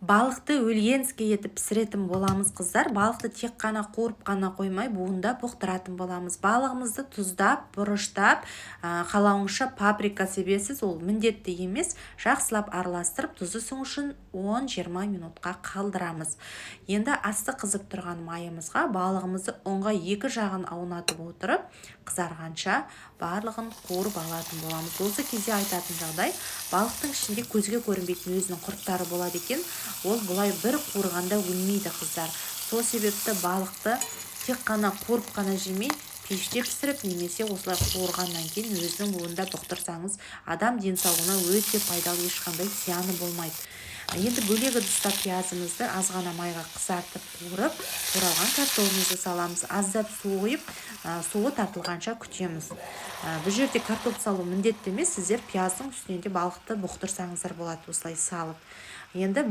Балықты өлгенске етіп пісіретін боламыз, қыздар. Балықты тек қана қуырып қана қоймай, буында бұқтыратын боламыз. Балығымызды тұздап, бұрыштап, қалауыңызша паприка себесіз, ол міндетті емес. Жақсылап араластырып, тұзы сіңу үшін 10-20 минутқа қалдырамыз. Енді асты қызып тұрған майымызға балығымызды ұнға екі жағын аунатып отырып, қызарғанша барлығын қуырып алатын боламыз. Осы кезде айтатын жағдай, балықтың ішінде көзге көрінбейтін өзінің құрттары болады екен. Ол бұлай бір қуырғанда өлмейді, қыздар. Сол себепті балықты тек қана қуырып қана жемей, пеште пісіріп немесе осылай қуырғаннан кейін өзінің буында бұқтырсаңыз, адам денсаулығына өте пайдалы, ешқандай зияны болмайды. Енді бөлек ыдысқа пиязымызды аз ғана майға қызартып қуырып, туралған картоплымызды саламыз. Аздап су құйып, суы тартылғанша күтеміз. Бұл жерде картоп салу міндетті емес, сіздер пияздың үстіне де балықты бұқтырсаңыздар болады, осылай салып. Енді